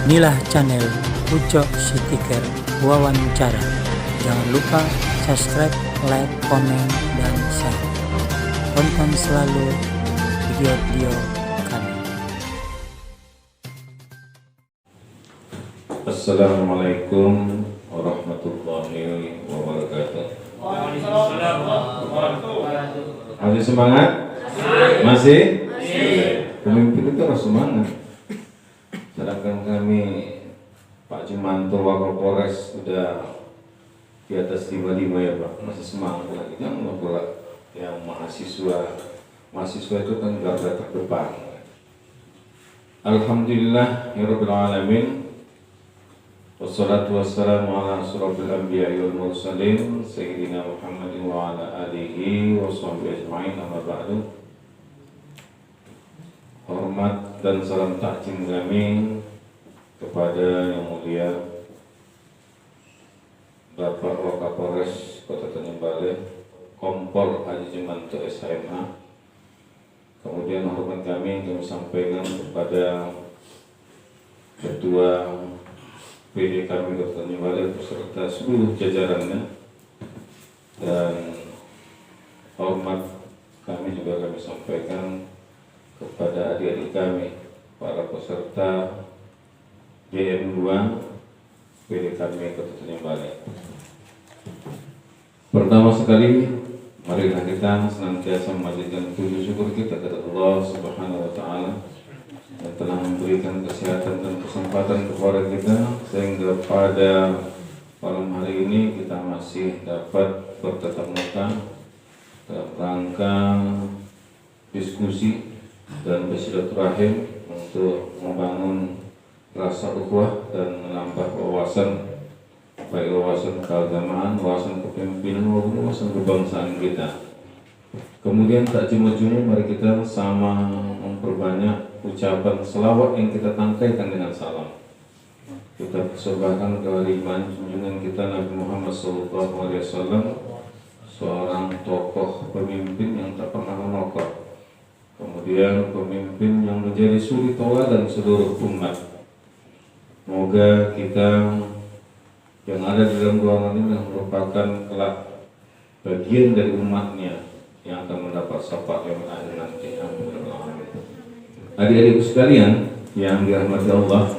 Inilah channel Ucok Sitiker Wawancara. Jangan lupa subscribe, like, komen, dan share. Tonton selalu video-video kami. Assalamualaikum warahmatullahi wabarakatuh. Masih semangat? Masih? Pemimpin itu harus semangat. Sedangkan kami Pak Jumanto Wakapolres sudah di atas 55 ya Pak, masih semangat lagi. Jangan pula yang mahasiswa itu kan garda terdepan. Alhamdulillah ya Rabbil Alamin. Wassalatu wassalamu ala asyrafil anbiya'i wal mursalin Sayyidina Muhammadin wa ala alihi wa sahbihi ajma'in, amma ba'du. Hormat dan salam takzim kami kepada Yang Mulia Bapak Wakapolres Kota Tanjung Balai Kompol Haji Jumanto SHMH. Kemudian hormat kami sampaikan kepada Ketua PD kami Kota Tanjung Balai beserta seluruh jajarannya, dan hormat kami juga kami sampaikan kepada adik-adik kami para peserta JM2 PD kami Kota Tanjung Balai. Pertama sekali, marilah kita senantiasa memanjatkan puji syukur kita kepada Allah Subhanahu wa Ta'ala yang telah memberikan kesehatan dan kesempatan kepada kita sehingga pada malam hari ini kita masih dapat bertatap muka dalam rangka diskusi dan bersilaturahim untuk membangun rasa ukhuwah dan menambah wawasan, baik wawasan keagamaan, wawasan kepemimpinan maupun wawasan kebangsaan kita. Kemudian tak cuma-cuma mari kita sama memperbanyak ucapan selawat yang kita tangkaikan dengan salam. Kita persembahkan kehadiran junjungan kita Nabi Muhammad SAW, seorang tokoh pemimpin yang tak pernah menokok. Kemudian pemimpin yang menjadi suri tauladan seluruh umat. Semoga kita yang ada di dalam ruangan ini merupakan kelak bagian dari umatnya yang akan mendapat syafaat yang akhir nanti. Amin. Adik-adikku sekalian yang dirahmati Allah,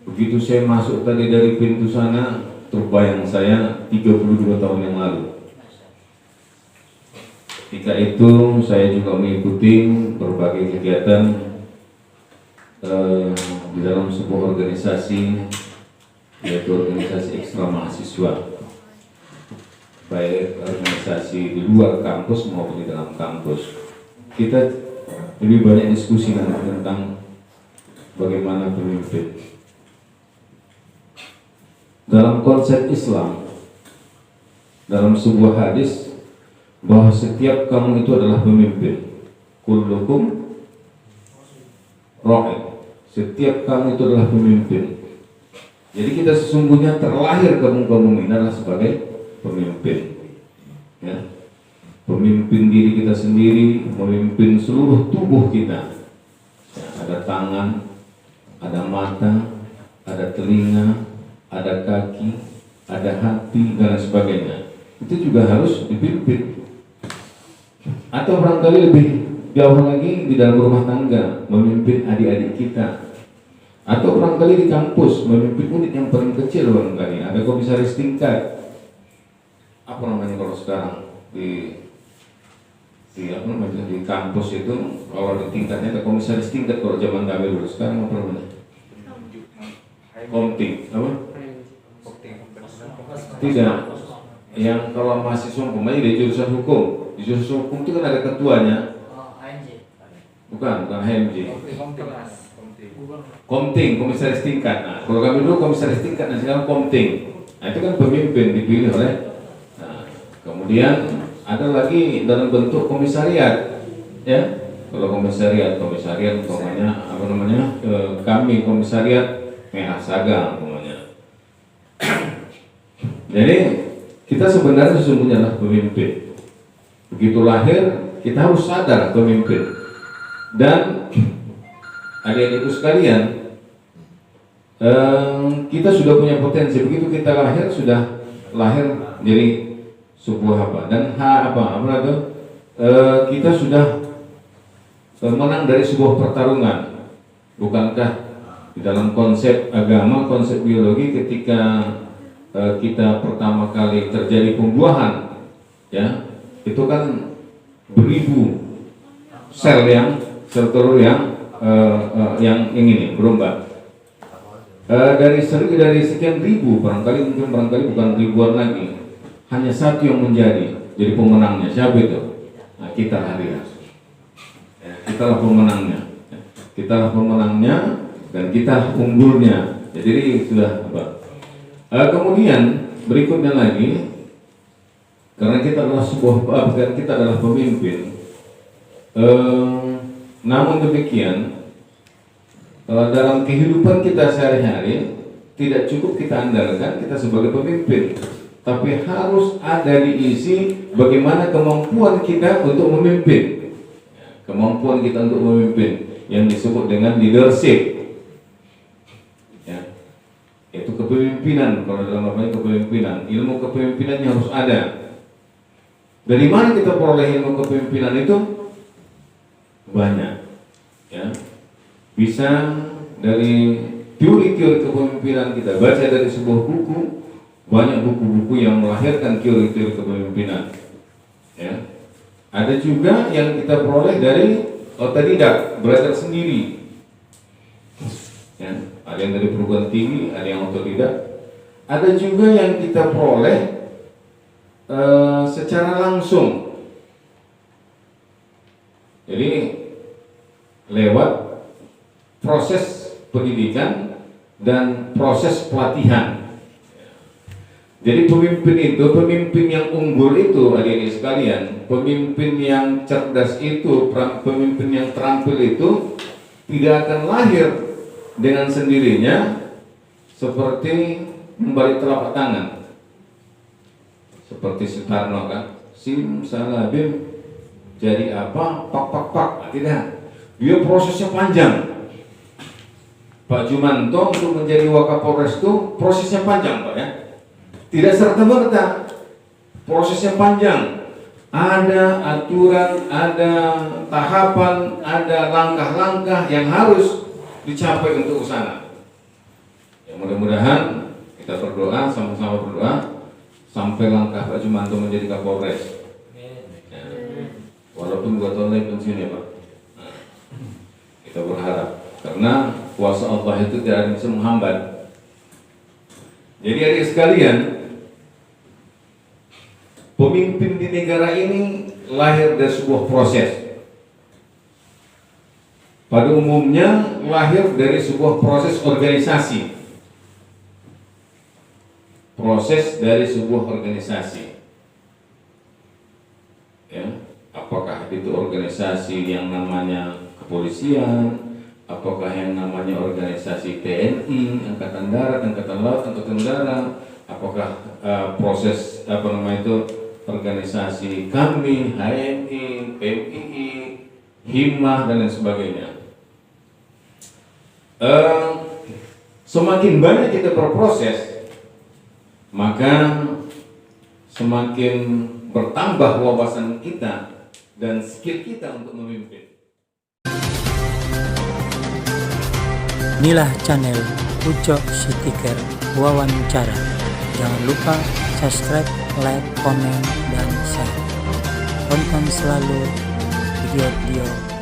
begitu saya masuk tadi dari pintu sana, terbayang saya 32 tahun yang lalu. Ketika itu saya juga mengikuti berbagai kegiatan di dalam sebuah organisasi, yaitu organisasi ekstra mahasiswa, baik organisasi di luar kampus maupun di dalam kampus. Kita lebih banyak diskusi tentang bagaimana pemimpin. Dalam konsep Islam, dalam sebuah hadis, bahwa setiap kamu itu adalah pemimpin. Kullukum ra'in. Setiap kamu itu adalah pemimpin. Jadi kita sesungguhnya terlahir ke muka bumi adalah sebagai pemimpin. Ya. Pemimpin diri kita sendiri, memimpin seluruh tubuh kita. Ya, ada tangan, ada mata, ada telinga, ada kaki, ada hati, dan sebagainya. Itu juga harus dipimpin. Atau barangkali lebih jauh lagi di dalam rumah tangga, memimpin adik-adik kita. Atau barangkali di kampus, memimpin unit yang paling kecil barangkali. Ada komisaris tingkat. Apa namanya kalau sekarang di kampus itu, kalau di tingkatnya ada komisaris tingkat. Kalau zaman kami dulu, sekarang apa namanya? Komting, apa? Tidak. Yang kalau mahasiswa umpamanya di jurusan hukum, di jurusan hukum itu kan ada ketuanya. Bukan HMJ. Komting, komisaris tingkat. Nah, kalau kami dulu komisaris tingkat, nah sekarang komting. Nah, itu kan pemimpin dipilih oleh. Nah, kemudian ada lagi dalam bentuk komisariat, ya. Kalau komisariat umpamanya apa namanya? Kami komisariat Merah Saga umpamanya. Jadi kita sebenarnya sesungguhnya adalah pemimpin. Begitu lahir kita harus sadar pemimpin. Dan adik-adikku sekalian, kita sudah punya potensi. Begitu kita lahir, sudah lahir dari sebuah apa dan kita sudah menang dari sebuah pertarungan. Bukankah di dalam konsep agama, konsep biologi, ketika kita pertama kali terjadi pembuahan, ya, itu kan beribu sel telur yang ini berubah. Dari sekian ribu, barangkali bukan ribuan lagi, hanya satu yang jadi pemenangnya. Siapa itu? Nah, kita hari ya. Kitalah pemenangnya dan kita unggulnya. Jadi sudah apa? Kemudian berikutnya lagi, karena kita adalah pemimpin. Namun demikian, dalam kehidupan kita sehari-hari tidak cukup kita andalkan kita sebagai pemimpin, tapi harus ada diisi bagaimana kemampuan kita untuk memimpin. Kemampuan kita untuk memimpin yang disebut dengan leadership, ya, itu kepemimpinan. Kalau dalam namanya kepemimpinan, ilmu kepemimpinannya harus ada. Dari mana kita peroleh ilmu kepemimpinan itu? Banyak, ya. Bisa dari teori-teori kepemimpinan, kita baca dari sebuah buku, banyak buku-buku yang melahirkan teori-teori kepemimpinan, ya. Ada juga yang kita peroleh dari otodidak, belajar sendiri, ya. Ada yang dari perguruan tinggi, ada yang otodidak. Ada juga yang kita peroleh secara langsung, jadi lewat proses pendidikan dan proses pelatihan. Jadi pemimpin yang unggul itu, adik-adik sekalian, pemimpin yang cerdas itu, pemimpin yang terampil itu tidak akan lahir dengan sendirinya seperti membalik telapak tangan. Seperti Soekarno kan, simsalabim jadi apa, pak. Tidak, dia prosesnya panjang. Pak Jumanto untuk menjadi Wakapolres itu prosesnya panjang, Pak, ya. Tidak serta-merta, prosesnya panjang. Ada aturan, ada tahapan, ada langkah-langkah yang harus dicapai untuk ke sana. Ya, mudah-mudahan kita berdoa, sama-sama berdoa sampai langkah Pak Jumanto menjadi Kapolres. Ya, walaupun 2 tahun lagi pensiun, ya, Pak. Nah, kita berharap, karena kuasa Allah itu tidak ada yang bisa menghambat. Jadi adik sekalian, pemimpin di negara ini lahir dari sebuah proses. Pada umumnya lahir dari sebuah proses organisasi. Proses dari sebuah organisasi. Ya, apakah itu organisasi yang namanya kepolisian, apakah yang namanya organisasi TNI, Angkatan Darat, Angkatan Laut, Angkatan Udara, apakah proses organisasi kami, HMI, PMII, Himah dan lain sebagainya. Semakin banyak kita berproses, maka semakin bertambah wawasan kita dan skill kita untuk memimpin. Inilah channel Ujo Citiker Wawancara. Jangan lupa subscribe, like, komen, dan share. Tonton selalu video-video